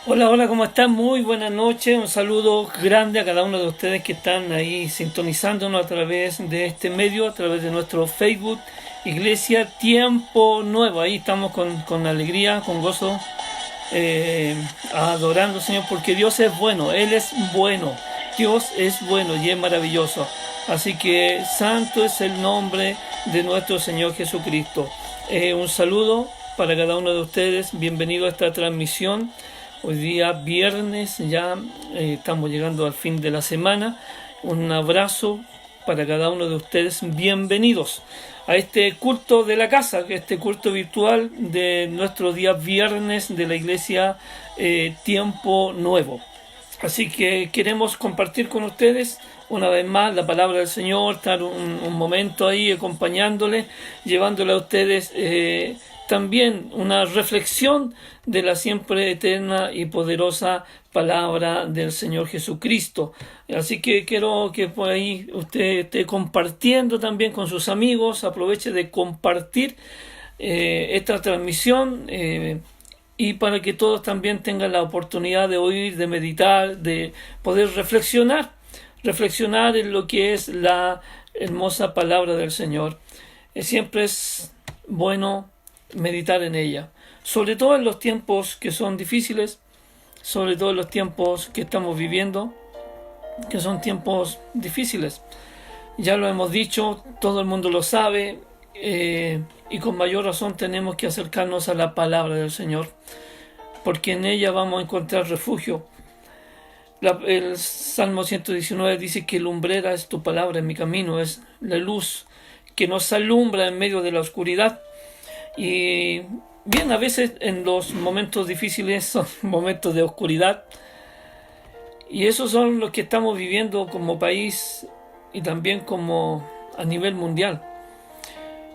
Hola, hola, ¿cómo están? Muy buenas noches. Un saludo grande a cada uno de ustedes que están ahí sintonizándonos a través de este medio, a través de nuestro Facebook, Iglesia Tiempo Nuevo. Ahí estamos con alegría, con gozo, eh, adorando, Señor, porque Dios es bueno, Él es bueno, Dios es bueno y es maravilloso. Así que santo es el nombre de nuestro Señor Jesucristo. Un saludo para cada uno de ustedes, bienvenido a esta transmisión. Hoy día viernes, ya estamos llegando al fin de la semana. Un abrazo para cada uno de ustedes, bienvenidos a este culto de la casa, este culto virtual de nuestro día viernes de la iglesia Tiempo Nuevo. Así que queremos compartir con ustedes una vez más la palabra del Señor, estar un momento ahí acompañándole, llevándole a ustedes también una reflexión de la siempre eterna y poderosa palabra del Señor Jesucristo. Así que quiero que por ahí usted esté compartiendo también con sus amigos, aproveche de compartir esta transmisión. Y para que todos también tengan la oportunidad de oír, de meditar, de poder reflexionar en lo que es la hermosa palabra del Señor. Siempre es bueno meditar en ella, sobre todo en los tiempos que son difíciles, sobre todo en los tiempos que estamos viviendo, que son tiempos difíciles. Ya lo hemos dicho, todo el mundo lo sabe, y con mayor razón tenemos que acercarnos a la palabra del Señor, porque en ella vamos a encontrar refugio. El Salmo 119 dice que lumbrera es tu palabra en mi camino, es la luz que nos alumbra en medio de la oscuridad. Y bien, a veces en los momentos difíciles son momentos de oscuridad, y esos son los que estamos viviendo como país y también como a nivel mundial.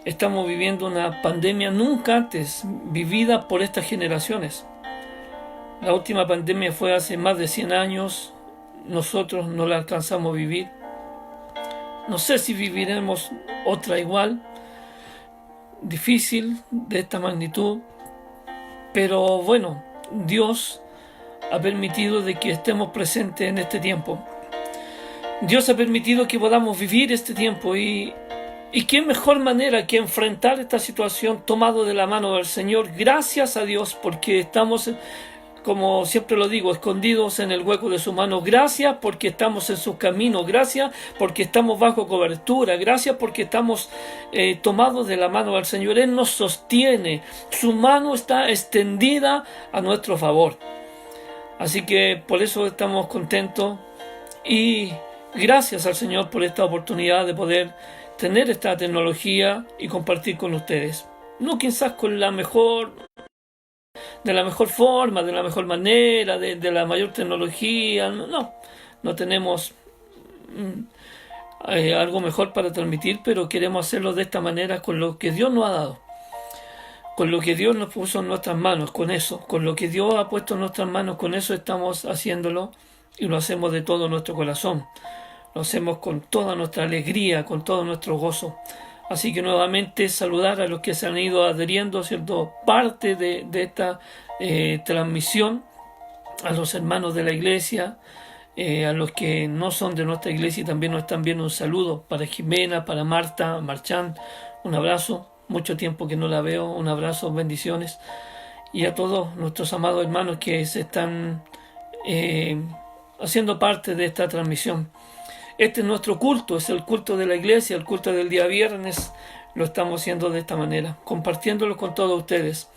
Estamos viviendo una pandemia nunca antes vivida por estas generaciones. La última pandemia fue hace más de 100 años. Nosotros no la alcanzamos a vivir. No sé si viviremos otra igual, difícil, de esta magnitud. Pero bueno, Dios ha permitido de que estemos presentes en este tiempo. Dios ha permitido que podamos vivir este tiempo, y qué mejor manera que enfrentar esta situación tomado de la mano del Señor. Gracias a Dios porque estamos, como siempre lo digo, escondidos en el hueco de su mano. Gracias porque estamos en sus caminos. Gracias porque estamos bajo cobertura. Gracias porque estamos tomados de la mano del Señor. Él nos sostiene. Su mano está extendida a nuestro favor. Así que por eso estamos contentos, y gracias al Señor por esta oportunidad de poder tener esta tecnología y compartir con ustedes. No quizás con de la mejor forma, de la mejor manera, de la mayor tecnología. No, no tenemos algo mejor para transmitir, pero queremos hacerlo de esta manera con lo que Dios nos ha dado, con lo que Dios nos puso en nuestras manos, con eso, con lo que Dios ha puesto en nuestras manos, con eso estamos haciéndolo, y lo hacemos de todo nuestro corazón. Lo hacemos con toda nuestra alegría, con todo nuestro gozo. Así que nuevamente saludar a los que se han ido adheriendo, siendo parte de esta transmisión, a los hermanos de la iglesia, a los que no son de nuestra iglesia y también nos están viendo. Un saludo para Jimena, para Marta, Marchán, un abrazo, mucho tiempo que no la veo, un abrazo, bendiciones, y a todos nuestros amados hermanos que se están haciendo parte de esta transmisión. Este es nuestro culto, es el culto de la iglesia, el culto del día viernes. Lo estamos haciendo de esta manera, compartiéndolo con todos ustedes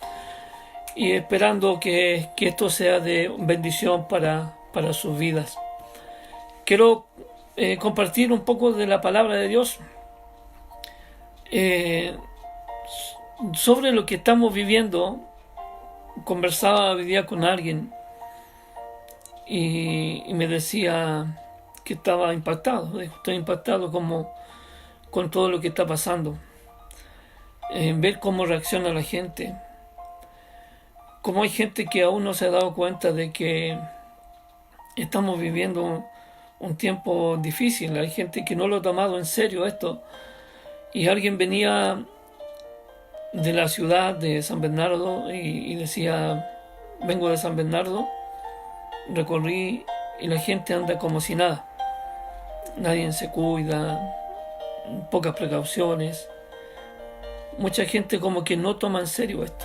y esperando que esto sea de bendición para sus vidas. Quiero compartir un poco de la palabra de Dios sobre lo que estamos viviendo. Conversaba hoy día con alguien y me decía que estaba impactado. Estoy impactado con todo lo que está pasando, en ver cómo reacciona la gente, cómo hay gente que aún no se ha dado cuenta de que estamos viviendo un tiempo difícil. Hay gente que no lo ha tomado en serio esto. Y alguien venía de la ciudad de San Bernardo y decía: vengo de San Bernardo, recorrí y la gente anda como si nada. Nadie se cuida, pocas precauciones. Mucha gente como que no toma en serio esto.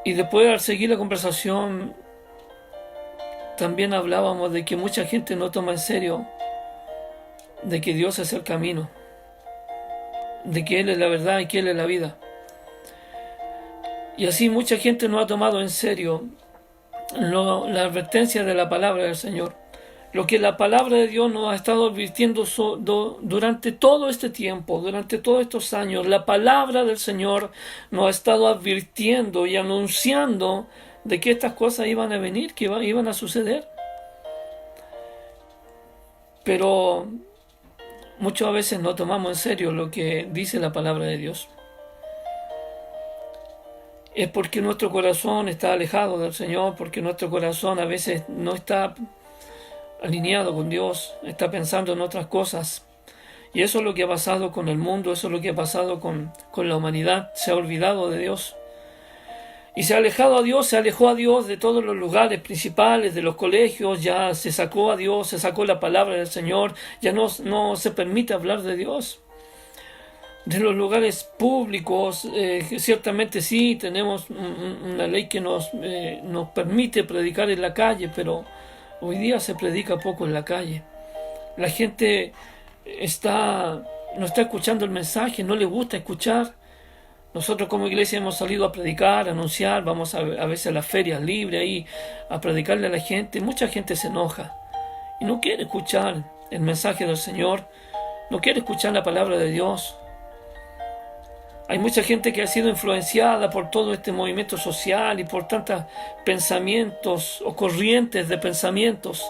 Y después, al seguir la conversación, también hablábamos de que mucha gente no toma en serio de que Dios es el camino, de que Él es la verdad y que Él es la vida. Y así mucha gente no ha tomado en serio la advertencia de la palabra del Señor. Lo que la palabra de Dios nos ha estado advirtiendo durante todo este tiempo, durante todos estos años. La palabra del Señor nos ha estado advirtiendo y anunciando de que estas cosas iban a venir, que iban a suceder. Pero muchas veces no tomamos en serio lo que dice la palabra de Dios. Es porque nuestro corazón está alejado del Señor, porque nuestro corazón a veces no está alineado con Dios, está pensando en otras cosas. Y eso es lo que ha pasado con el mundo, eso es lo que ha pasado con la humanidad. Se ha olvidado de Dios. Y se ha alejado a Dios, se alejó a Dios de todos los lugares principales, de los colegios, ya se sacó a Dios, se sacó la palabra del Señor, ya no se permite hablar de Dios. De los lugares públicos, ciertamente sí, tenemos una ley que nos permite predicar en la calle, pero hoy día se predica poco en la calle. La gente no está escuchando el mensaje, no le gusta escuchar. Nosotros como iglesia hemos salido a predicar, a anunciar, vamos a veces a las ferias libres ahí a predicarle a la gente. Mucha gente se enoja y no quiere escuchar el mensaje del Señor, no quiere escuchar la palabra de Dios. Hay mucha gente que ha sido influenciada por todo este movimiento social y por tantos pensamientos o corrientes de pensamientos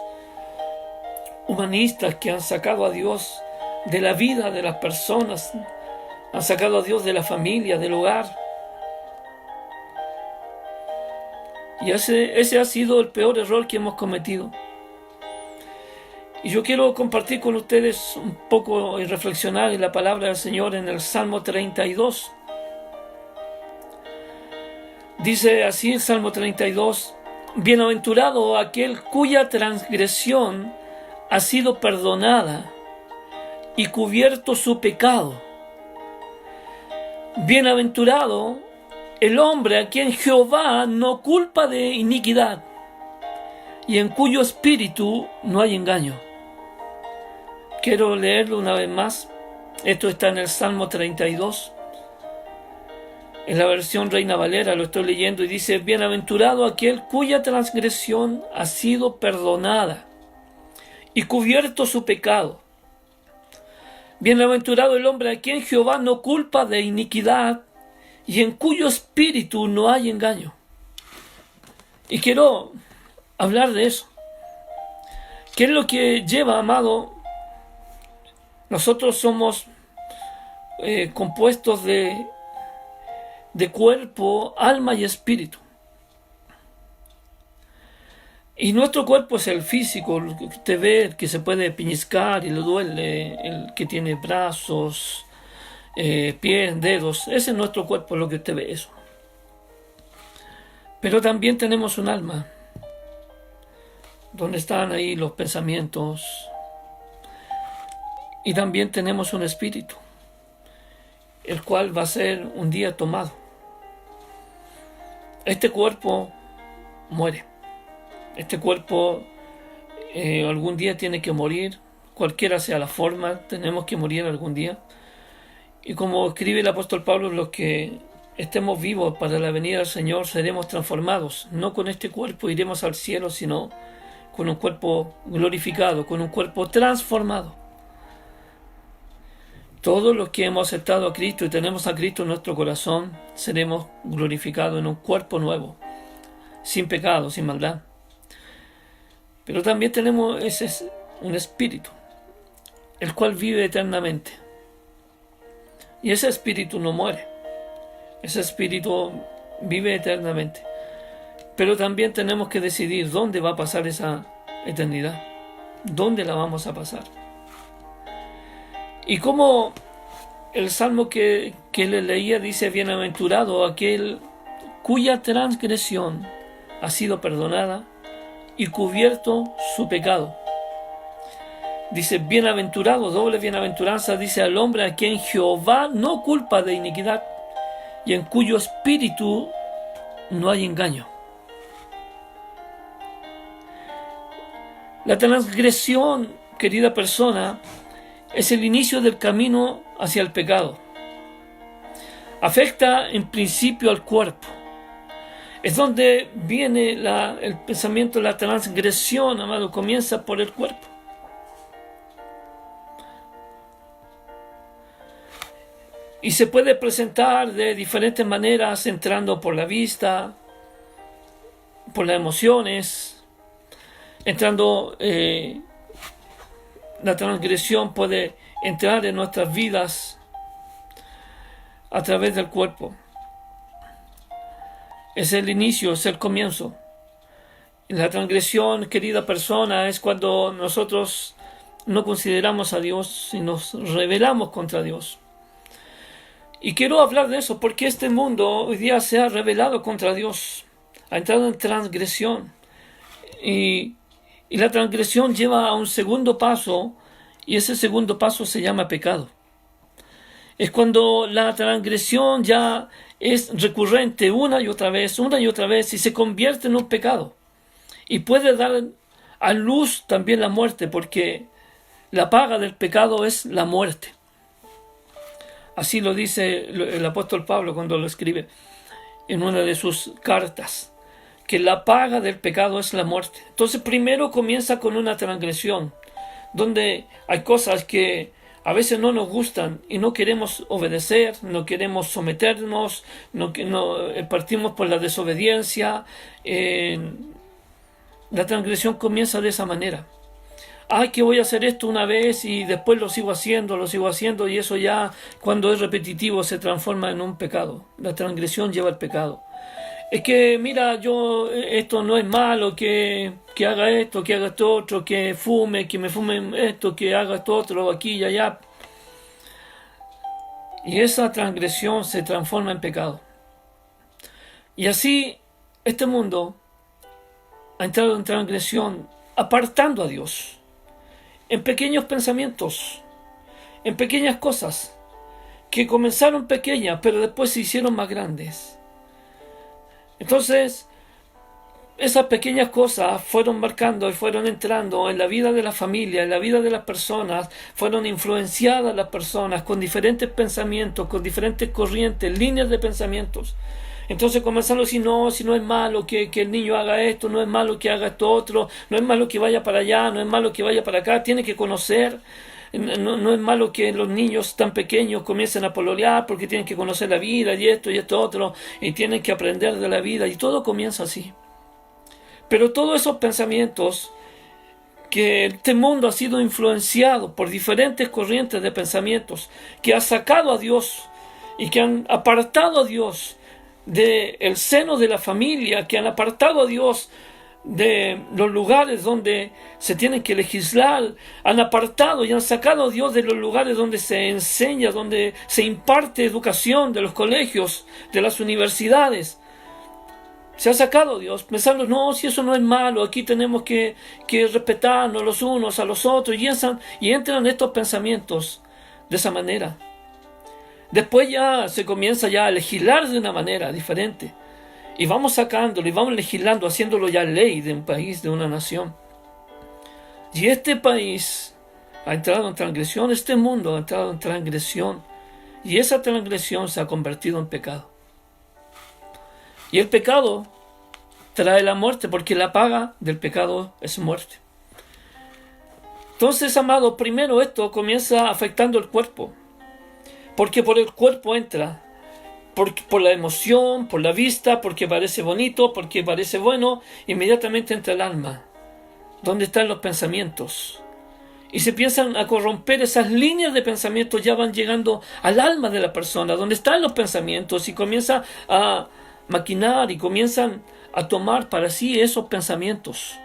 humanistas que han sacado a Dios de la vida de las personas, han sacado a Dios de la familia, del hogar. Y ese ha sido el peor error que hemos cometido. Y yo quiero compartir con ustedes un poco y reflexionar en la palabra del Señor en el Salmo 32. Dice así el Salmo 32: Bienaventurado aquel cuya transgresión ha sido perdonada y cubierto su pecado. Bienaventurado el hombre a quien Jehová no culpa de iniquidad y en cuyo espíritu no hay engaño. Quiero leerlo una vez más. Esto está en el Salmo 32. En la versión Reina Valera lo estoy leyendo y dice: Bienaventurado aquel cuya transgresión ha sido perdonada y cubierto su pecado. Bienaventurado el hombre a quien Jehová no culpa de iniquidad y en cuyo espíritu no hay engaño. Y quiero hablar de eso. ¿Qué es lo que lleva, amado? Nosotros somos compuestos de cuerpo, alma y espíritu. Y nuestro cuerpo es el físico, el que usted ve, el que se puede pellizcar y le duele, el que tiene brazos, pies, dedos. Ese es nuestro cuerpo, lo que usted ve, eso. Pero también tenemos un alma, donde están ahí los pensamientos. Y también tenemos un espíritu, el cual va a ser un día tomado. Este cuerpo muere. Este cuerpo algún día tiene que morir, cualquiera sea la forma, tenemos que morir algún día. Y como escribe el apóstol Pablo, los que estemos vivos para la venida del Señor seremos transformados. No con este cuerpo iremos al cielo, sino con un cuerpo glorificado, con un cuerpo transformado. Todos los que hemos aceptado a Cristo y tenemos a Cristo en nuestro corazón, seremos glorificados en un cuerpo nuevo, sin pecado, sin maldad. Pero también tenemos un espíritu, el cual vive eternamente. Y ese espíritu no muere. Ese espíritu vive eternamente. Pero también tenemos que decidir dónde va a pasar esa eternidad. ¿Dónde la vamos a pasar? Y como el salmo que le leía dice: Bienaventurado aquel cuya transgresión ha sido perdonada y cubierto su pecado. Dice, bienaventurado, doble bienaventuranza, dice al hombre a quien Jehová no culpa de iniquidad y en cuyo espíritu no hay engaño. La transgresión, querida persona, es el inicio del camino hacia el pecado. Afecta en principio al cuerpo. Es donde viene el pensamiento, la transgresión, amado, comienza por el cuerpo. Y se puede presentar de diferentes maneras, entrando por la vista, por las emociones, entrando, la transgresión puede entrar en nuestras vidas a través del cuerpo. Es el inicio, es el comienzo. La transgresión, querida persona, es cuando nosotros no consideramos a Dios y nos rebelamos contra Dios. Y quiero hablar de eso porque este mundo hoy día se ha rebelado contra Dios, ha entrado en transgresión. Y la transgresión lleva a un segundo paso, y ese segundo paso se llama pecado. Es cuando la transgresión ya es recurrente una y otra vez, y se convierte en un pecado. Y puede dar a luz también la muerte, porque la paga del pecado es la muerte. Así lo dice el apóstol Pablo cuando lo escribe en una de sus cartas, que la paga del pecado es la muerte. Entonces primero comienza con una transgresión, donde hay cosas que a veces no nos gustan y no queremos obedecer, no queremos someternos, partimos por la desobediencia. La transgresión comienza de esa manera. Que voy a hacer esto una vez y después lo sigo haciendo, y eso ya cuando es repetitivo se transforma en un pecado. La transgresión lleva al pecado. Es que mira, esto no es malo, que haga esto, que haga esto otro, que me fume esto, que haga esto otro, aquí y allá. Y esa transgresión se transforma en pecado. Y así este mundo ha entrado en transgresión, apartando a Dios. En pequeños pensamientos, en pequeñas cosas, que comenzaron pequeñas, pero después se hicieron más grandes. Entonces, esas pequeñas cosas fueron marcando y fueron entrando en la vida de la familia, en la vida de las personas, fueron influenciadas las personas con diferentes pensamientos, con diferentes corrientes, líneas de pensamientos. Entonces comenzaron a decir, no, si no es malo que el niño haga esto, no es malo que haga esto otro, no es malo que vaya para allá, no es malo que vaya para acá, tiene que conocer. No es malo que los niños tan pequeños comiencen a pololear porque tienen que conocer la vida y esto otro, y tienen que aprender de la vida, y todo comienza así. Pero todos esos pensamientos, que este mundo ha sido influenciado por diferentes corrientes de pensamientos, que ha sacado a Dios y que han apartado a Dios del seno de la familia, que han apartado a Dios de los lugares donde se tienen que legislar, han apartado y han sacado a Dios de los lugares donde se enseña, donde se imparte educación, de los colegios, de las universidades. Se ha sacado a Dios, pensando, no, si eso no es malo, aquí tenemos que respetarnos los unos a los otros, y entran estos pensamientos de esa manera. Después ya se comienza ya a legislar de una manera diferente. Y vamos sacándolo y vamos legislando, haciéndolo ya ley de un país, de una nación. Y este país ha entrado en transgresión, este mundo ha entrado en transgresión. Y esa transgresión se ha convertido en pecado. Y el pecado trae la muerte, porque la paga del pecado es muerte. Entonces, amado, primero esto comienza afectando el cuerpo. Porque por el cuerpo entra, por la emoción, por la vista, porque parece bonito, porque parece bueno, inmediatamente entra el alma, donde están los pensamientos. Y se piensan a corromper esas líneas de pensamientos, ya van llegando al alma de la persona, donde están los pensamientos, y comienza a maquinar y comienzan a tomar para sí esos pensamientos.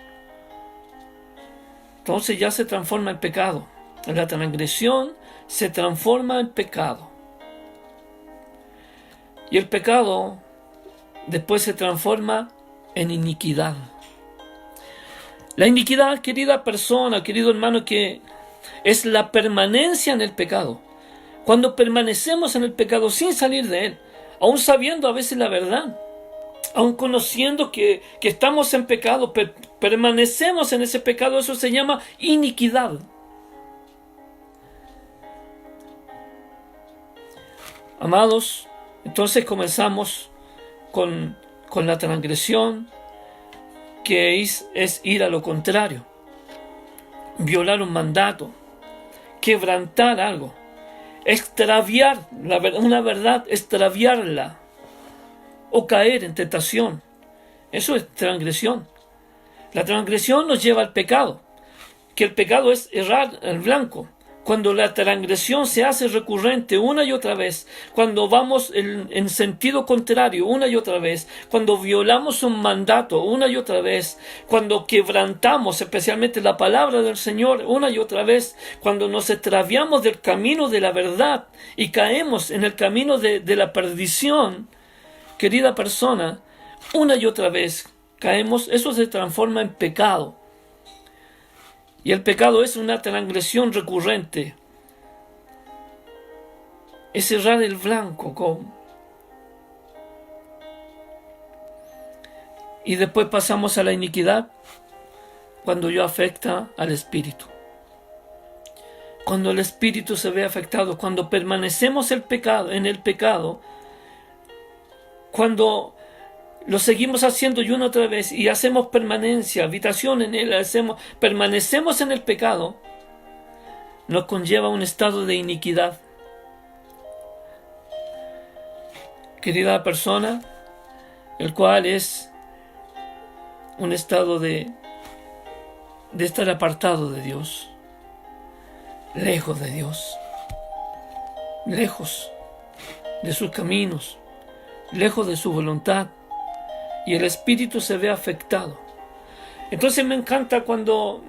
Entonces ya se transforma en pecado. La transgresión se transforma en pecado. Y el pecado después se transforma en iniquidad. La iniquidad, querida persona, querido hermano, que es la permanencia en el pecado. Cuando permanecemos en el pecado sin salir de él, aún sabiendo a veces la verdad, aún conociendo que estamos en pecado, permanecemos en ese pecado, eso se llama iniquidad. Amados, entonces comenzamos con la transgresión, que es ir a lo contrario, violar un mandato, quebrantar algo, extraviar una verdad, extraviarla, o caer en tentación. Eso es transgresión. La transgresión nos lleva al pecado, que el pecado es errar el blanco. Cuando la transgresión se hace recurrente una y otra vez, cuando vamos en sentido contrario una y otra vez, cuando violamos un mandato una y otra vez, cuando quebrantamos especialmente la palabra del Señor una y otra vez, cuando nos extraviamos del camino de la verdad y caemos en el camino de la perdición, querida persona, una y otra vez caemos, eso se transforma en pecado. Y el pecado es una transgresión recurrente. Es errar el blanco. Y después pasamos a la iniquidad, cuando yo afecta al espíritu. Cuando el espíritu se ve afectado, cuando permanecemos en el pecado, cuando lo seguimos haciendo y una otra vez y hacemos permanencia, habitación en él, permanecemos en el pecado, nos conlleva a un estado de iniquidad. Querida persona, el cual es un estado de estar apartado de Dios, lejos de Dios, lejos de sus caminos, lejos de su voluntad, y el espíritu se ve afectado. Entonces me encanta cuando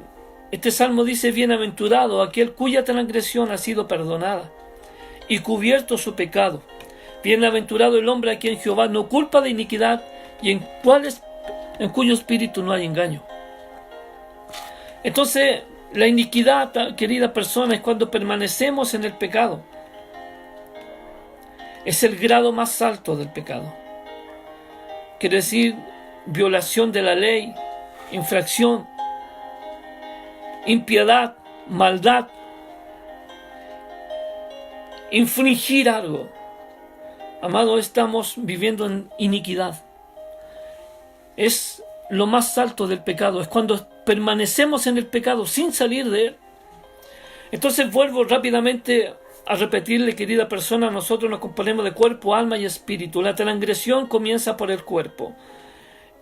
este salmo dice: bienaventurado aquel cuya transgresión ha sido perdonada y cubierto su pecado. Bienaventurado el hombre a quien Jehová no culpa de iniquidad y en cuyo espíritu no hay engaño. Entonces la iniquidad, querida persona, es cuando permanecemos en el pecado. Es el grado más alto del pecado. Quiere decir violación de la ley, infracción, impiedad, maldad, infringir algo. Amado, estamos viviendo en iniquidad. Es lo más alto del pecado, es cuando permanecemos en el pecado sin salir de él. Entonces vuelvo rápidamente a repetirle, querida persona, nosotros nos componemos de cuerpo, alma y espíritu. La transgresión comienza por el cuerpo,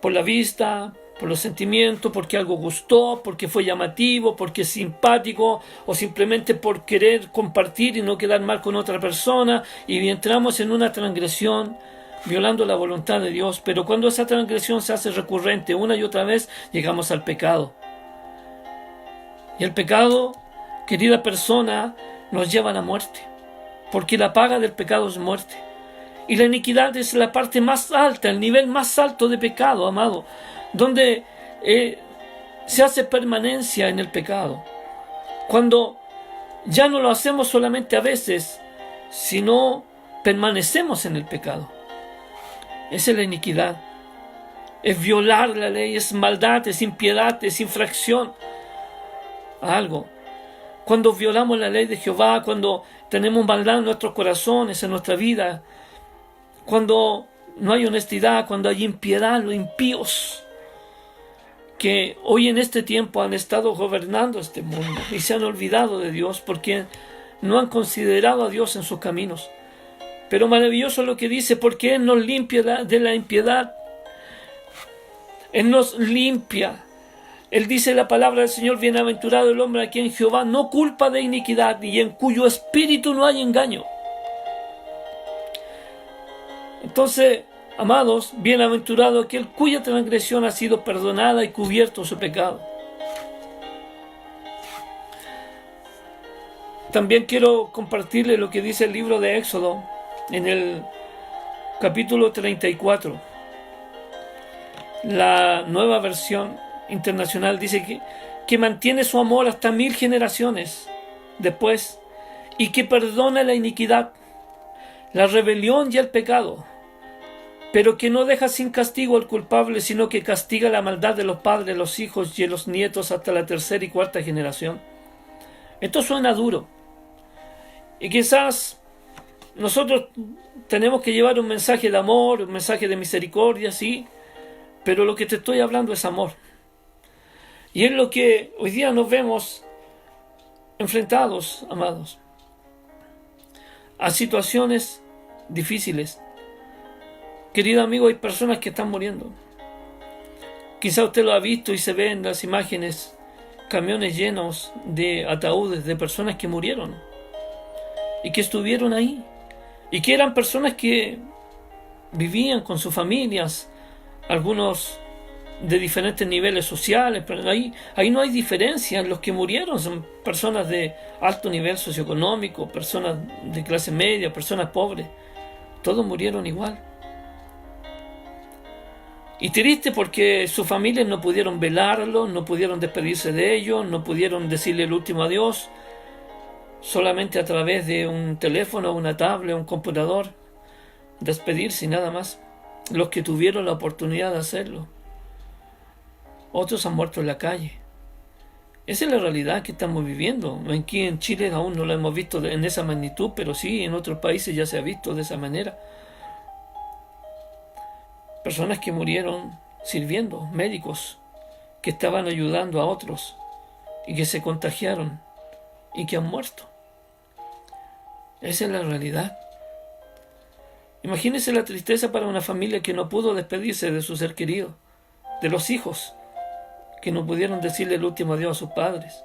por la vista, por los sentimientos, porque algo gustó, porque fue llamativo, porque es simpático, o simplemente por querer compartir y no quedar mal con otra persona, y entramos en una transgresión violando la voluntad de Dios. Pero cuando esa transgresión se hace recurrente una y otra vez, llegamos al pecado. Y el pecado, querida persona, nos lleva a la muerte, porque la paga del pecado es muerte. Y la iniquidad es la parte más alta, el nivel más alto de pecado, amado, donde se hace permanencia en el pecado. Cuando ya no lo hacemos solamente a veces, sino permanecemos en el pecado. Esa es la iniquidad. Es violar la ley, es maldad, es impiedad, es infracción a algo. Cuando violamos la ley de Jehová, cuando tenemos maldad en nuestros corazones, en nuestra vida, cuando no hay honestidad, cuando hay impiedad, los impíos que hoy en este tiempo han estado gobernando este mundo y se han olvidado de Dios porque no han considerado a Dios en sus caminos. Pero maravilloso lo que dice, porque Él nos limpia de la impiedad. Él nos limpia. Él dice la palabra del Señor: bienaventurado el hombre a quien Jehová no culpa de iniquidad y en cuyo espíritu no hay engaño. Entonces, amados, bienaventurado aquel cuya transgresión ha sido perdonada y cubierto su pecado. También quiero compartirle lo que dice el libro de Éxodo en el capítulo 34. La Nueva Versión Internacional dice que mantiene su amor hasta 1000 generaciones después y que perdona la iniquidad, la rebelión y el pecado, pero que no deja sin castigo al culpable, sino que castiga la maldad de los padres, los hijos y los nietos hasta la tercera y cuarta generación. Esto suena duro. Y quizás nosotros tenemos que llevar un mensaje de amor, un mensaje de misericordia, sí, pero lo que te estoy hablando es amor. Y es lo que hoy día nos vemos enfrentados, amados, a situaciones difíciles. Querido amigo, hay personas que están muriendo. Quizá usted lo ha visto y se ve en las imágenes, camiones llenos de ataúdes de personas que murieron y que estuvieron ahí y que eran personas que vivían con sus familias, algunos de diferentes niveles sociales, pero ahí no hay diferencia. Los que murieron son personas de alto nivel socioeconómico, personas de clase media, personas pobres. Todos murieron igual. Y triste porque sus familias no pudieron velarlo, no pudieron despedirse de ellos, no pudieron decirle el último adiós, solamente a través de un teléfono, una tablet, un computador, despedirse y nada más. Los que tuvieron la oportunidad de hacerlo. Otros han muerto en la calle. Esa es la realidad que estamos viviendo. Aquí en Chile aún no lo hemos visto en esa magnitud, pero sí, en otros países ya se ha visto de esa manera. Personas que murieron sirviendo, médicos que estaban ayudando a otros y que se contagiaron y que han muerto. Esa es la realidad. Imagínense la tristeza para una familia que no pudo despedirse de su ser querido, de los hijos que no pudieron decirle el último adiós a sus padres,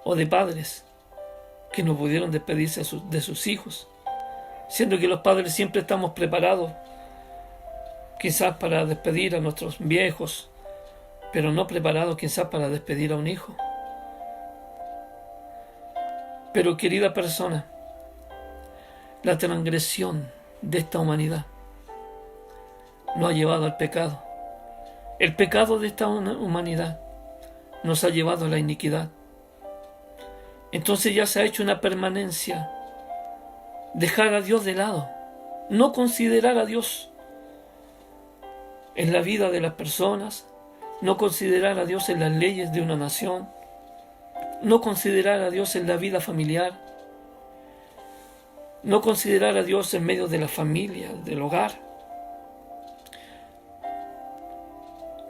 o de padres que no pudieron despedirse de sus hijos, siendo que los padres siempre estamos preparados quizás para despedir a nuestros viejos, pero no preparados quizás para despedir a un hijo. Pero querida persona, la transgresión de esta humanidad nos ha llevado al pecado. El pecado de esta humanidad nos ha llevado a la iniquidad. Entonces ya se ha hecho una permanencia. Dejar a Dios de lado. No considerar a Dios en la vida de las personas. No considerar a Dios en las leyes de una nación. No considerar a Dios en la vida familiar. No considerar a Dios en medio de la familia, del hogar.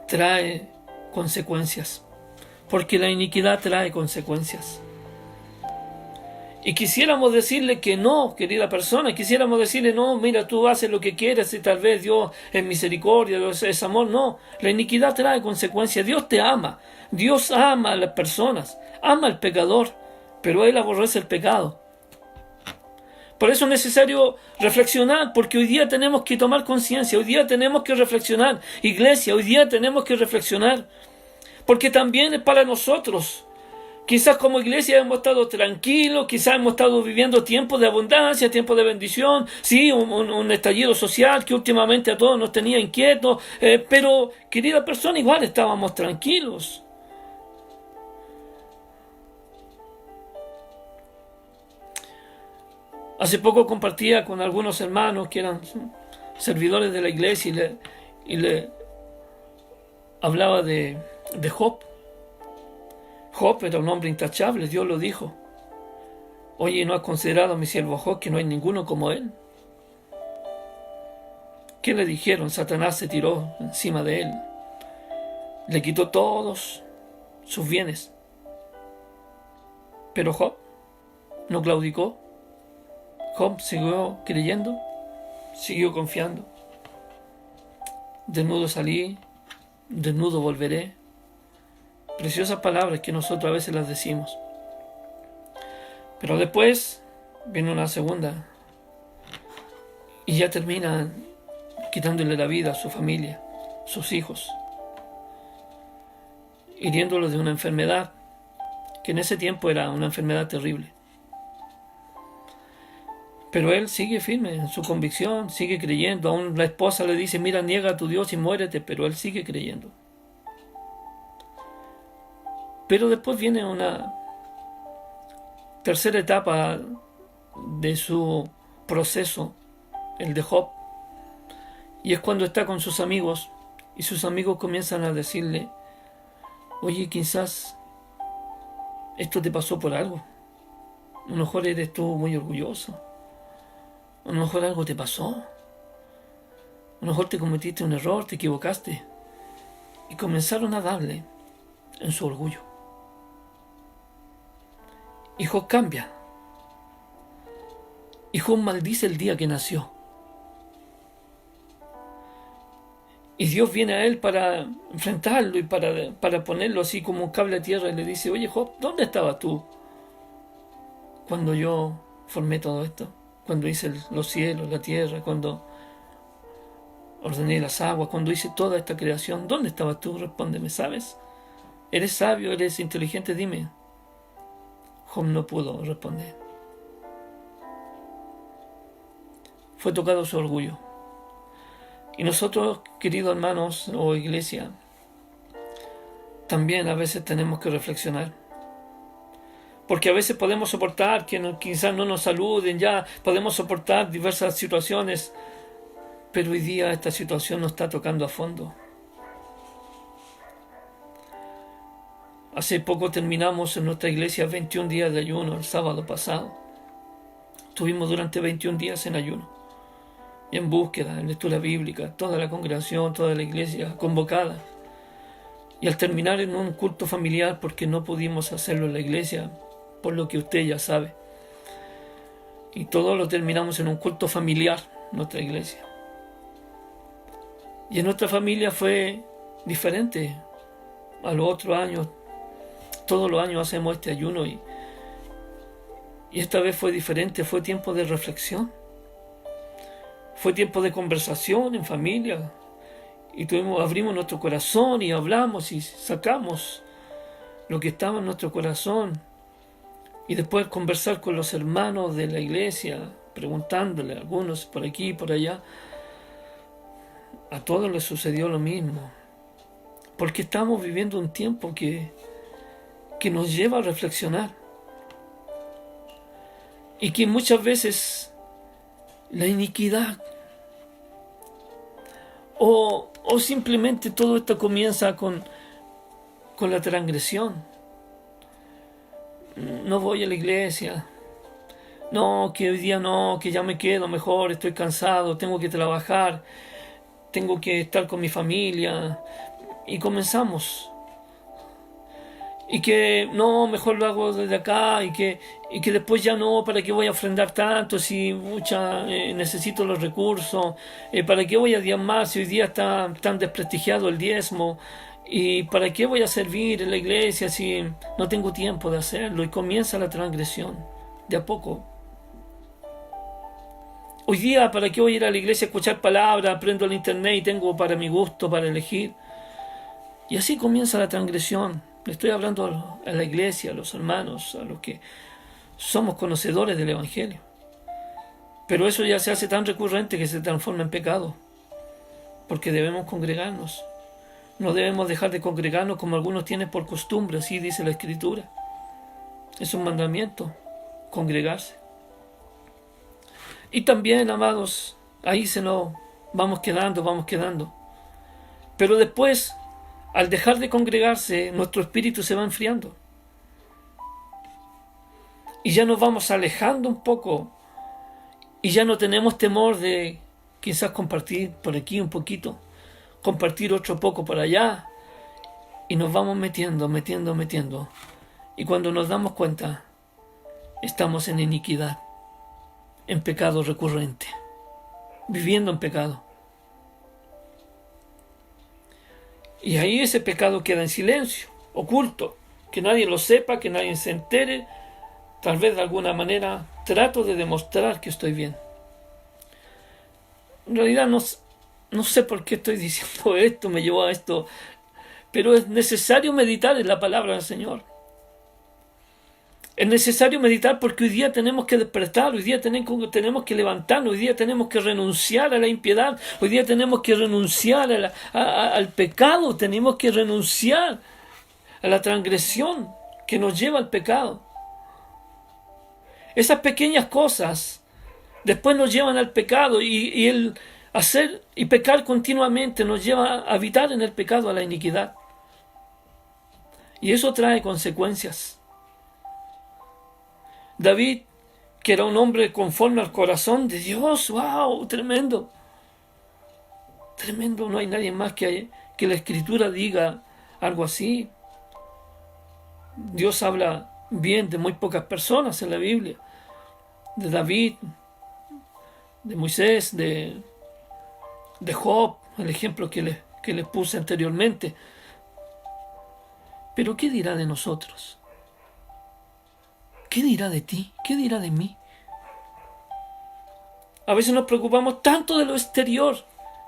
Trae consecuencias, porque la iniquidad trae consecuencias. Y quisiéramos decirle que no, querida persona, quisiéramos decirle no, mira, tú haces lo que quieres y tal vez Dios es misericordia, Dios es amor. No, la iniquidad trae consecuencias. Dios te ama, Dios ama a las personas, ama al pecador, pero Él aborrece el pecado. Por eso es necesario reflexionar, porque hoy día tenemos que tomar conciencia, hoy día tenemos que reflexionar. Iglesia, hoy día tenemos que reflexionar, porque también es para nosotros. Quizás como iglesia hemos estado tranquilos, quizás hemos estado viviendo tiempos de abundancia, tiempos de bendición, sí, un estallido social que últimamente a todos nos tenía inquietos, pero querida persona, igual estábamos tranquilos. Hace poco compartía con algunos hermanos que eran servidores de la iglesia y le hablaba de Job. Job era un hombre intachable, Dios lo dijo. Oye, ¿no has considerado a mi siervo Job, que no hay ninguno como él? ¿Qué le dijeron? Satanás se tiró encima de él. Le quitó todos sus bienes. Pero Job no claudicó. Job siguió creyendo, siguió confiando. Desnudo salí, desnudo volveré. Preciosas palabras que nosotros a veces las decimos. Pero después viene una segunda y ya termina quitándole la vida a su familia, sus hijos, hiriéndolos de una enfermedad que en ese tiempo era una enfermedad terrible. Pero él sigue firme en su convicción, sigue creyendo. Aún la esposa le dice, mira, niega a tu Dios y muérete, pero él sigue creyendo. Pero después viene una tercera etapa de su proceso, el de Job. Y es cuando está con sus amigos y sus amigos comienzan a decirle, oye, quizás esto te pasó por algo. A lo mejor eres tú muy orgulloso. A lo mejor algo te pasó. A lo mejor te cometiste un error, te equivocaste. Y comenzaron a darle en su orgullo. Y Job cambia. Y Job maldice el día que nació. Y Dios viene a él para enfrentarlo y para ponerlo así como un cable a tierra y le dice, oye Job, ¿dónde estabas tú cuando yo formé todo esto? Cuando hice los cielos, la tierra, cuando ordené las aguas, cuando hice toda esta creación, ¿dónde estabas tú? Respóndeme, ¿sabes? ¿Eres sabio? ¿Eres inteligente? Dime. Job no pudo responder. Fue tocado su orgullo. Y nosotros, queridos hermanos o iglesia, también a veces tenemos que reflexionar. Porque a veces podemos soportar que quizás no nos saluden, ya podemos soportar diversas situaciones, pero hoy día esta situación nos está tocando a fondo. Hace poco terminamos en nuestra iglesia 21 días de ayuno, el sábado pasado. Estuvimos durante 21 días en ayuno. Y en búsqueda, en lectura bíblica, toda la congregación, toda la iglesia convocada. Y al terminar en un culto familiar, porque no pudimos hacerlo en la iglesia, por lo que usted ya sabe. Y todo lo terminamos en un culto familiar, nuestra iglesia. Y en nuestra familia fue diferente a los otros años. Todos los años hacemos este ayuno y esta vez fue diferente, fue tiempo de reflexión. Fue tiempo de conversación en familia y abrimos nuestro corazón y hablamos y sacamos lo que estaba en nuestro corazón y después conversar con los hermanos de la iglesia, preguntándole a algunos por aquí y por allá. A todos les sucedió lo mismo, porque estamos viviendo un tiempo que nos lleva a reflexionar y que muchas veces la iniquidad o simplemente todo esto comienza con la transgresión. No voy a la iglesia, no, que hoy día no, que ya me quedo mejor, estoy cansado, tengo que trabajar, tengo que estar con mi familia y comenzamos. Y que no, mejor lo hago desde acá y que después ya no, ¿para qué voy a ofrendar tanto si necesito los recursos? ¿Para qué voy a diezmar si hoy día está tan desprestigiado el diezmo? ¿Y para qué voy a servir en la iglesia si no tengo tiempo de hacerlo? Y comienza la transgresión, de a poco. Hoy día, ¿para qué voy a ir a la iglesia a escuchar palabras? Aprendo el internet y tengo para mi gusto, para elegir. Y así comienza la transgresión. Le estoy hablando a la iglesia, a los hermanos, a los que somos conocedores del Evangelio. Pero eso ya se hace tan recurrente que se transforma en pecado. Porque debemos congregarnos. No debemos dejar de congregarnos como algunos tienen por costumbre, así dice la Escritura. Es un mandamiento, congregarse. Y también, amados, ahí se nos vamos quedando. Pero después, al dejar de congregarse, nuestro espíritu se va enfriando. Y ya nos vamos alejando un poco. Y ya no tenemos temor de quizás compartir por aquí un poquito, compartir otro poco por allá. Y nos vamos metiendo. Y cuando nos damos cuenta, estamos en iniquidad, en pecado recurrente, viviendo en pecado. Y ahí ese pecado queda en silencio, oculto, que nadie lo sepa, que nadie se entere. Tal vez de alguna manera trato de demostrar que estoy bien. En realidad no sé por qué estoy diciendo esto, me llevó a esto, pero es necesario meditar en la palabra del Señor. Es necesario meditar porque hoy día tenemos que despertar, hoy día tenemos que levantarnos, hoy día tenemos que renunciar a la impiedad, hoy día tenemos que renunciar al pecado, tenemos que renunciar a la transgresión que nos lleva al pecado. Esas pequeñas cosas después nos llevan al pecado y el hacer y pecar continuamente nos lleva a habitar en el pecado, a la iniquidad. Y eso trae consecuencias. David, que era un hombre conforme al corazón de Dios, ¡wow! Tremendo. Tremendo, no hay nadie más que la Escritura diga algo así. Dios habla bien de muy pocas personas en la Biblia. De David, de Moisés, de Job, el ejemplo que les puse anteriormente. Pero ¿qué dirá de nosotros? ¿Qué dirá de ti? ¿Qué dirá de mí? A veces nos preocupamos tanto de lo exterior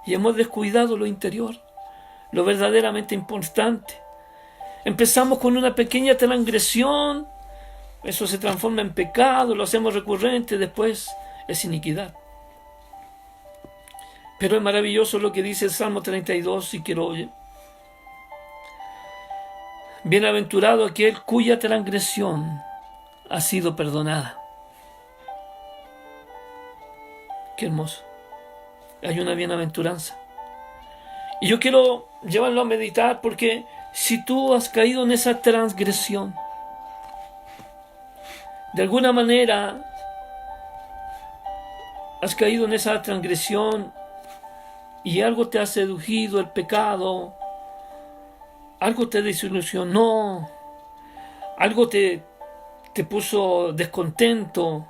y hemos descuidado lo interior, lo verdaderamente importante. Empezamos con una pequeña transgresión, eso se transforma en pecado, lo hacemos recurrente, después es iniquidad. Pero es maravilloso lo que dice el Salmo 32, si quiero oír. Bienaventurado aquel cuya transgresión ha sido perdonada. Qué hermoso. Hay una bienaventuranza. Y yo quiero llevarlo a meditar porque si tú has caído en esa transgresión, de alguna manera has caído en esa transgresión y algo te ha seducido, el pecado, algo te desilusionó, algo te puso descontento,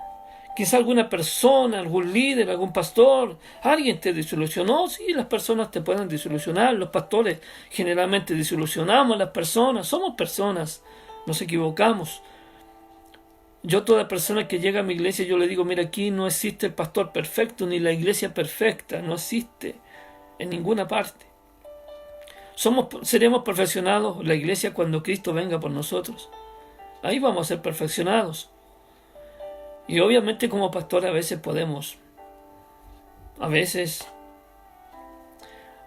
quizá alguna persona, algún líder, algún pastor, alguien te desilusionó. Sí, las personas te pueden desilusionar, los pastores generalmente desilusionamos a las personas, somos personas, nos equivocamos. Yo, toda persona que llega a mi iglesia, yo le digo, mira, aquí no existe el pastor perfecto, ni la iglesia perfecta, no existe en ninguna parte. Seremos perfeccionados la iglesia cuando Cristo venga por nosotros. Ahí vamos a ser perfeccionados. Y obviamente como pastor a veces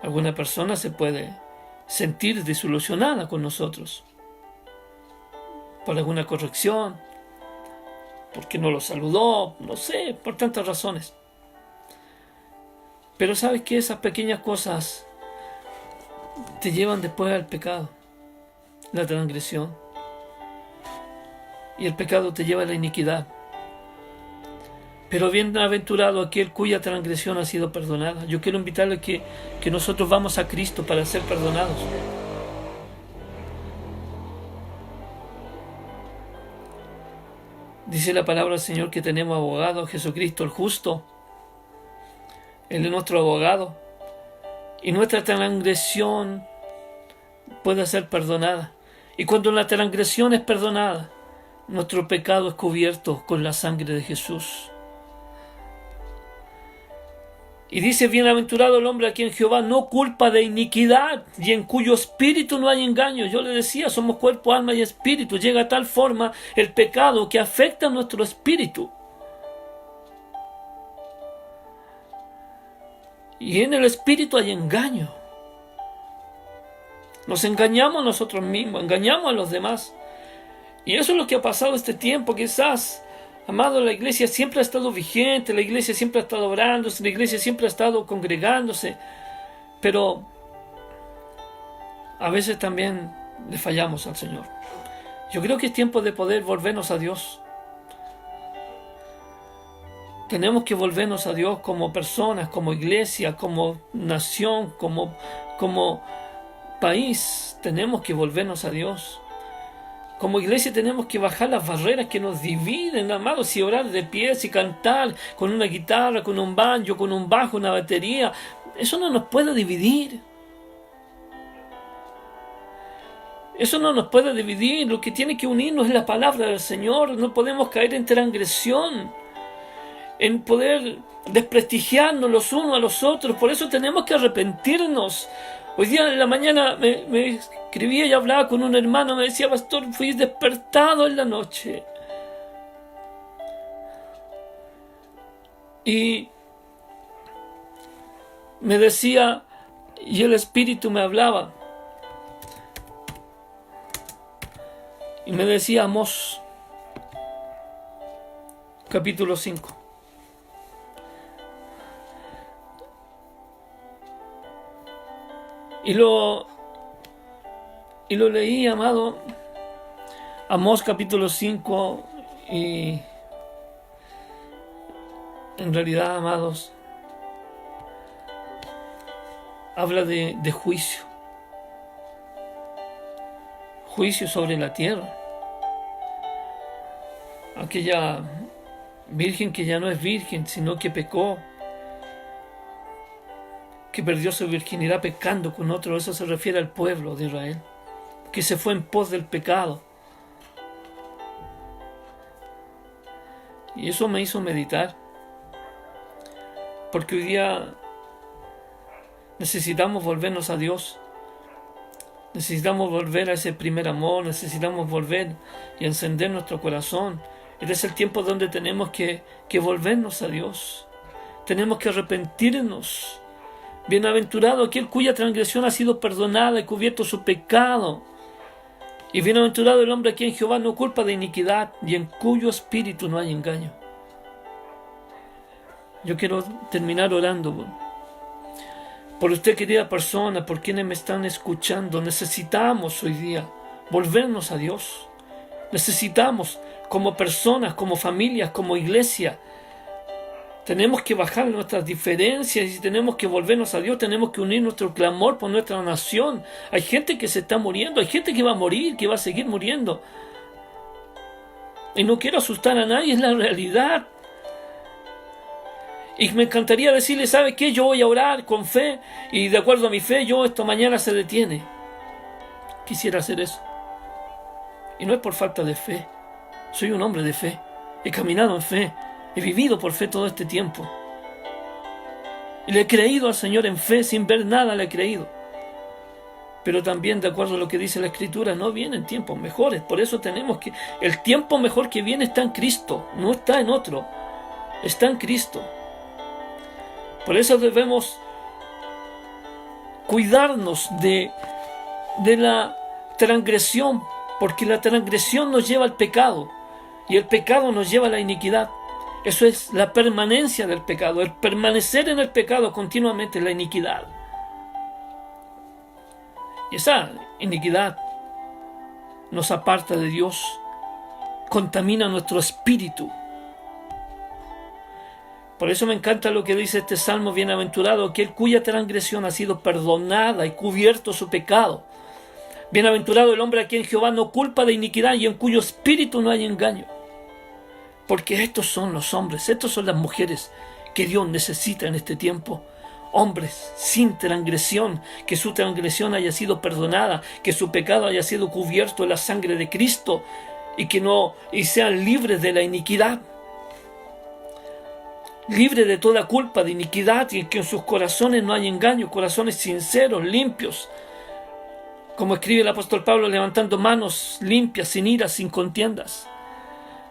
alguna persona se puede sentir desilusionada con nosotros por alguna corrección, porque no lo saludó, no sé, por tantas razones. Pero sabes que esas pequeñas cosas te llevan después al pecado, la transgresión. Y el pecado te lleva a la iniquidad. Pero bienaventurado aquel cuya transgresión ha sido perdonada. Yo quiero invitarle a que nosotros vamos a Cristo para ser perdonados. Dice la palabra del Señor que tenemos abogado, Jesucristo el justo. Él es nuestro abogado. Y nuestra transgresión puede ser perdonada. Y cuando la transgresión es perdonada, nuestro pecado es cubierto con la sangre de Jesús. Y dice, bienaventurado el hombre a quien Jehová no culpa de iniquidad y en cuyo espíritu no hay engaño. Yo le decía, somos cuerpo, alma y espíritu. Llega a tal forma el pecado que afecta a nuestro espíritu. Y en el espíritu hay engaño. Nos engañamos nosotros mismos, engañamos a los demás. Y eso es lo que ha pasado este tiempo. Quizás, amado, la iglesia siempre ha estado vigente, la iglesia siempre ha estado orándose, la iglesia siempre ha estado congregándose, pero a veces también le fallamos al Señor. Yo creo que es tiempo de poder volvernos a Dios. Tenemos que volvernos a Dios como personas, como iglesia, como nación, como país. Tenemos que volvernos a Dios. Como iglesia tenemos que bajar las barreras que nos dividen, amados, y orar de pies y cantar con una guitarra, con un banjo, con un bajo, una batería. Eso no nos puede dividir. Eso no nos puede dividir. Lo que tiene que unirnos es la palabra del Señor. No podemos caer en transgresión, en poder desprestigiarnos los unos a los otros. Por eso tenemos que arrepentirnos. Hoy día en la mañana me escribía y hablaba con un hermano, me decía, pastor, fui despertado en la noche. Y me decía, y el Espíritu me hablaba, y me decía Amós, capítulo 5. Y lo leí, amado, Amós capítulo 5, y en realidad, amados, habla de juicio. Juicio sobre la tierra. Aquella virgen que ya no es virgen, sino que pecó, que perdió su virginidad pecando con otro. Eso se refiere al pueblo de Israel, que se fue en pos del pecado. Y eso me hizo meditar, porque hoy día necesitamos volvernos a Dios. Necesitamos volver a ese primer amor, necesitamos volver y encender nuestro corazón. Este es el tiempo donde tenemos que volvernos a Dios. Tenemos que arrepentirnos. Bienaventurado aquel cuya transgresión ha sido perdonada y cubierto su pecado. Y bienaventurado el hombre a quien Jehová no culpa de iniquidad y en cuyo espíritu no hay engaño. Yo quiero terminar orando por usted, querida persona, por quienes me están escuchando. Necesitamos hoy día volvernos a Dios. Necesitamos, como personas, como familias, como iglesia, tenemos que bajar nuestras diferencias y tenemos que volvernos a Dios. Tenemos que unir nuestro clamor por nuestra nación. Hay gente que se está muriendo, hay gente que va a morir, que va a seguir muriendo. Y no quiero asustar a nadie, es la realidad. Y me encantaría decirle, ¿sabe qué? Yo voy a orar con fe y de acuerdo a mi fe, esto mañana se detiene. Quisiera hacer eso. Y no es por falta de fe. Soy un hombre de fe. He caminado en fe. He vivido por fe todo este tiempo. Y le he creído al Señor en fe, sin ver nada le he creído. Pero también, de acuerdo a lo que dice la Escritura, no vienen tiempos mejores. Por eso tenemos que... El tiempo mejor que viene está en Cristo, no está en otro. Está en Cristo. Por eso debemos cuidarnos de la transgresión, porque la transgresión nos lleva al pecado y el pecado nos lleva a la iniquidad. Eso es la permanencia del pecado, el permanecer en el pecado continuamente, la iniquidad. Y esa iniquidad nos aparta de Dios, contamina nuestro espíritu. Por eso me encanta lo que dice este salmo: bienaventurado aquel cuya transgresión ha sido perdonada y cubierto su pecado. Bienaventurado el hombre a quien Jehová no culpa de iniquidad y en cuyo espíritu no hay engaño. Porque estos son los hombres, estos son las mujeres que Dios necesita en este tiempo. Hombres sin transgresión, que su transgresión haya sido perdonada, que su pecado haya sido cubierto en la sangre de Cristo y sean libres de la iniquidad. Libre de toda culpa de iniquidad y que en sus corazones no hay engaño, corazones sinceros, limpios. Como escribe el apóstol Pablo, levantando manos limpias, sin ira, sin contiendas.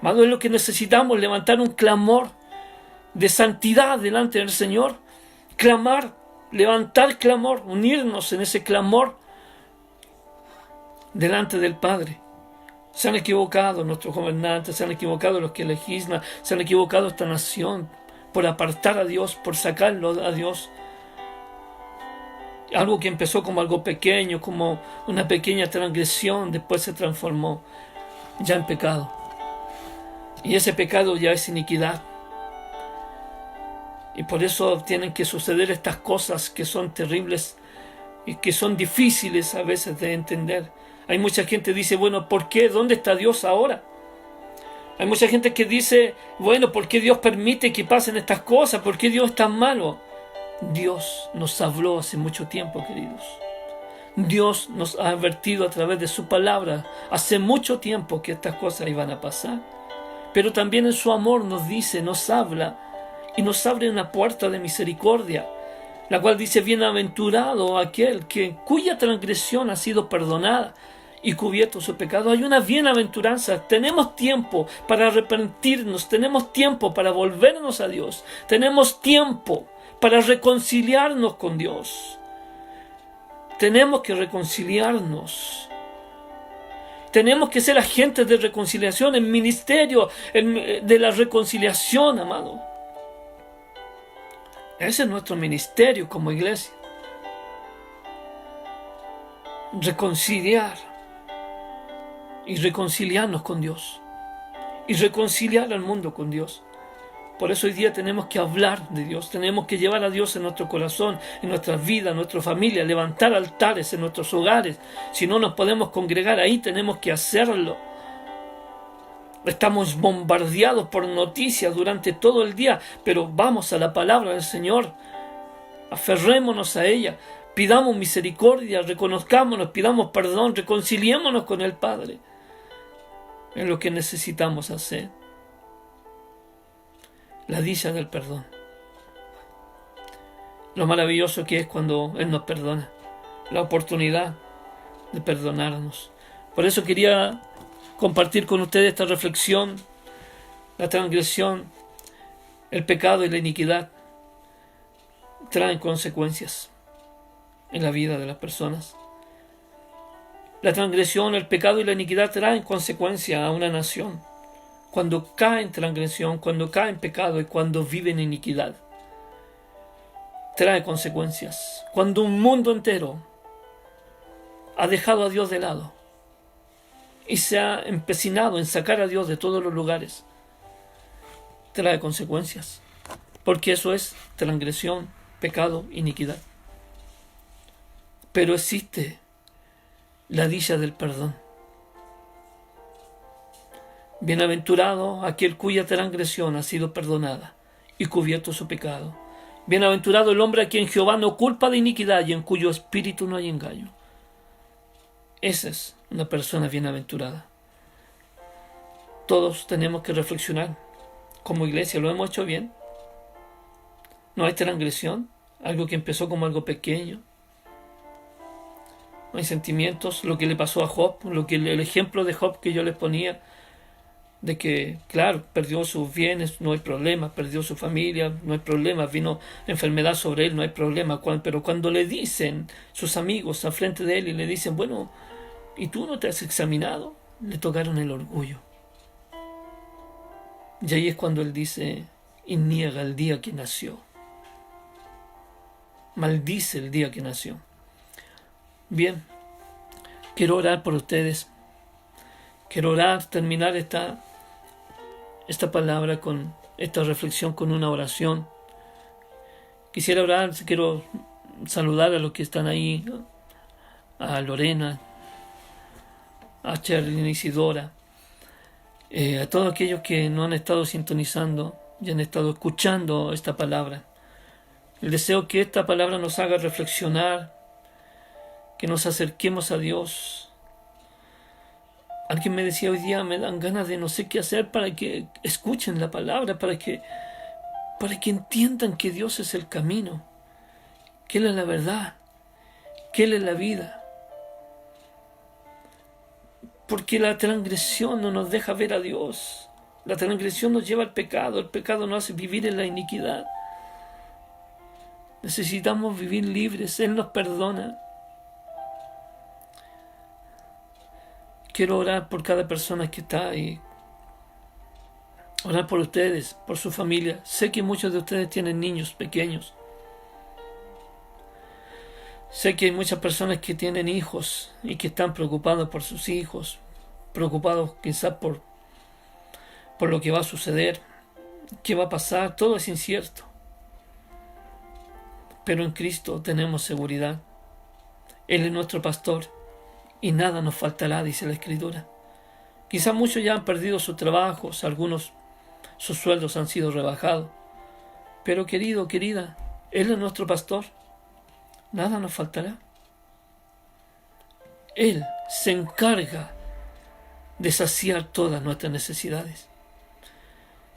Amado, es lo que necesitamos, levantar un clamor de santidad delante del Señor. Clamar, levantar clamor, unirnos en ese clamor delante del Padre. Se han equivocado nuestros gobernantes, se han equivocado los que legislan, se han equivocado esta nación por apartar a Dios, por sacarlo a Dios. Algo que empezó como algo pequeño, como una pequeña transgresión, después se transformó ya en pecado. Y ese pecado ya es iniquidad. Y por eso tienen que suceder estas cosas que son terribles y que son difíciles a veces de entender. Hay mucha gente que dice, bueno, ¿por qué? ¿Dónde está Dios ahora? Hay mucha gente que dice, bueno, ¿por qué Dios permite que pasen estas cosas? ¿Por qué Dios es tan malo? Dios nos habló hace mucho tiempo, queridos. Dios nos ha advertido a través de su palabra hace mucho tiempo que estas cosas iban a pasar. Pero también en su amor nos dice, nos habla y nos abre una puerta de misericordia, la cual dice, bienaventurado aquel cuya transgresión ha sido perdonada y cubierto su pecado. Hay una bienaventuranza. Tenemos tiempo para arrepentirnos, tenemos tiempo para volvernos a Dios, tenemos tiempo para reconciliarnos con Dios. Tenemos que reconciliarnos. Tenemos que ser agentes de reconciliación, el ministerio de la reconciliación, amado. Ese es nuestro ministerio como iglesia. Reconciliar y reconciliarnos con Dios y reconciliar al mundo con Dios. Por eso hoy día tenemos que hablar de Dios, tenemos que llevar a Dios en nuestro corazón, en nuestras vidas, en nuestra familia, levantar altares en nuestros hogares. Si no nos podemos congregar ahí, tenemos que hacerlo. Estamos bombardeados por noticias durante todo el día, pero vamos a la palabra del Señor, aferrémonos a ella, pidamos misericordia, reconozcámonos, pidamos perdón, reconciliémonos con el Padre. Es lo que necesitamos hacer. La dicha del perdón. Lo maravilloso que es cuando Él nos perdona. La oportunidad de perdonarnos. Por eso quería compartir con ustedes esta reflexión. La transgresión, el pecado y la iniquidad traen consecuencias en la vida de las personas. La transgresión, el pecado y la iniquidad traen consecuencias a una nación. Cuando cae en transgresión, cuando cae en pecado y cuando vive en iniquidad, trae consecuencias. Cuando un mundo entero ha dejado a Dios de lado y se ha empecinado en sacar a Dios de todos los lugares, trae consecuencias. Porque eso es transgresión, pecado, iniquidad. Pero existe la dicha del perdón. Bienaventurado aquel cuya transgresión ha sido perdonada y cubierto su pecado. Bienaventurado el hombre a quien Jehová no culpa de iniquidad y en cuyo espíritu no hay engaño. Esa es una persona bienaventurada. Todos tenemos que reflexionar. Como iglesia, ¿lo hemos hecho bien? ¿No hay transgresión? Algo que empezó como algo pequeño. No hay sentimientos. Lo que le pasó a Job, el ejemplo de Job que yo les ponía, de que, claro, perdió sus bienes, no hay problema, perdió su familia, no hay problema, vino enfermedad sobre él, no hay problema, pero cuando le dicen sus amigos al frente de él y le dicen, bueno, ¿y tú no te has examinado? Le tocaron el orgullo. Y ahí es cuando él dice, y niega el día que nació. Maldice el día que nació. Bien, quiero orar por ustedes. Quiero orar, terminar esta palabra, con esta reflexión, con una oración. Quisiera orar, quiero saludar a los que están ahí, a Lorena, a Cherlyn, Isidora, a todos aquellos que no han estado sintonizando y han estado escuchando esta palabra. El deseo que esta palabra nos haga reflexionar, que nos acerquemos a Dios. Alguien me decía hoy día, me dan ganas de no sé qué hacer para que escuchen la palabra, para que entiendan que Dios es el camino, que Él es la verdad, que Él es la vida. Porque la transgresión no nos deja ver a Dios. La transgresión nos lleva al pecado, el pecado nos hace vivir en la iniquidad. Necesitamos vivir libres, Él nos perdona. Quiero orar por cada persona que está ahí. Orar por ustedes, por su familia. Sé que muchos de ustedes tienen niños pequeños. Sé que hay muchas personas que tienen hijos y que están preocupados por sus hijos, preocupados quizás por lo que va a suceder, qué va a pasar, todo es incierto. Pero en Cristo tenemos seguridad. Él es nuestro pastor y nada nos faltará, dice la Escritura. Quizás muchos ya han perdido sus trabajos, algunos sus sueldos han sido rebajados. Pero querido, querida, Él es nuestro pastor. Nada nos faltará. Él se encarga de saciar todas nuestras necesidades.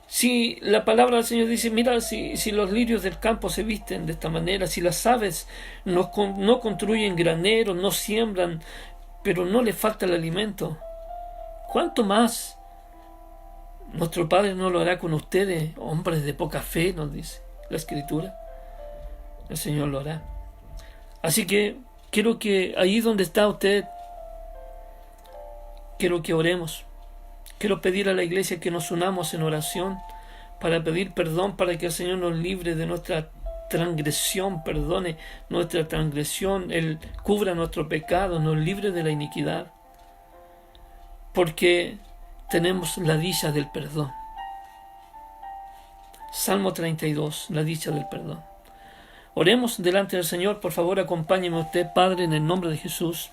Si la palabra del Señor dice, mira, si los lirios del campo se visten de esta manera, si las aves no construyen graneros, no siembran, pero no le falta el alimento. ¿Cuánto más nuestro Padre no lo hará con ustedes, hombres de poca fe, nos dice la Escritura? El Señor lo hará. Así que quiero que ahí donde está usted, quiero que oremos. Quiero pedir a la iglesia que nos unamos en oración para pedir perdón, para que el Señor nos libre de nuestra transgresión, perdone nuestra transgresión, Él cubra nuestro pecado, nos libre de la iniquidad, porque tenemos la dicha del perdón. Salmo 32, la dicha del perdón. Oremos delante del Señor. Por favor, acompáñeme usted, Padre, en el nombre de Jesús.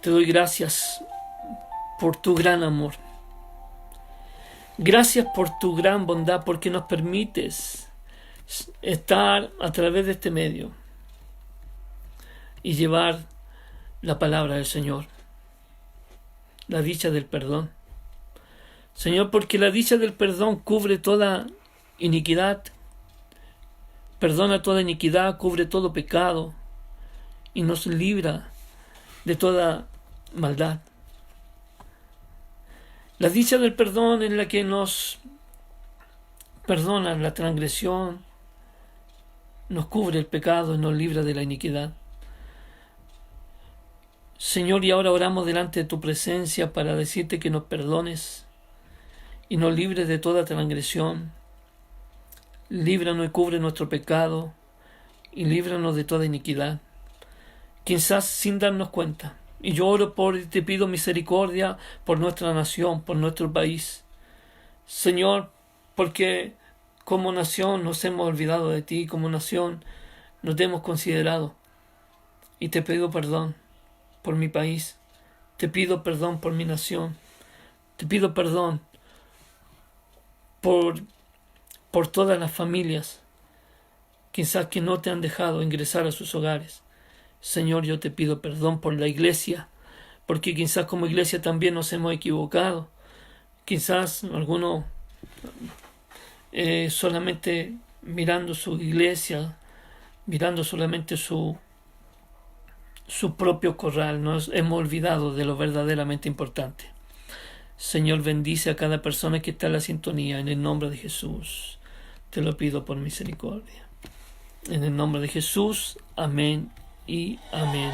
Te doy gracias por tu gran amor. Gracias por tu gran bondad, porque nos permites estar a través de este medio y llevar la palabra del Señor, la dicha del perdón. Señor, porque la dicha del perdón cubre toda iniquidad, perdona toda iniquidad, cubre todo pecado y nos libra de toda maldad. La dicha del perdón es la que nos perdona la transgresión, nos cubre el pecado y nos libra de la iniquidad. Señor, y ahora oramos delante de tu presencia para decirte que nos perdones y nos libres de toda transgresión. Líbranos y cubre nuestro pecado y líbranos de toda iniquidad, quizás sin darnos cuenta. Y yo oro y te pido misericordia por nuestra nación, por nuestro país. Señor, porque como nación nos hemos olvidado de ti, como nación no te hemos considerado. Y te pido perdón por mi país, te pido perdón por mi nación, te pido perdón por todas las familias, quizás que no te han dejado ingresar a sus hogares. Señor, yo te pido perdón por la iglesia, porque quizás como iglesia también nos hemos equivocado. Quizás algunos solamente mirando su iglesia, mirando solamente su propio corral, nos hemos olvidado de lo verdaderamente importante. Señor, bendice a cada persona que está en la sintonía, en el nombre de Jesús. Te lo pido por misericordia. En el nombre de Jesús, amén y amén.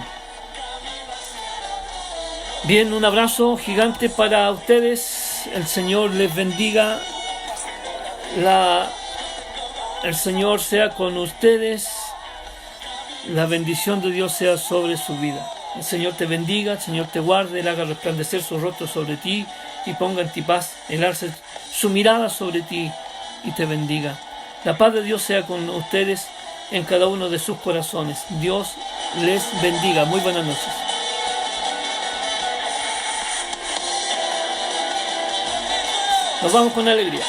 Bien, un abrazo gigante para ustedes. El Señor les bendiga. El Señor sea con ustedes. La bendición de Dios sea sobre su vida. El Señor te bendiga, el Señor te guarde, Él haga resplandecer su rostro sobre ti y ponga en ti paz. Él alce su mirada sobre ti y te bendiga. La paz de Dios sea con ustedes en cada uno de sus corazones. Dios les bendiga. Muy buenas noches. Nos vamos con alegría.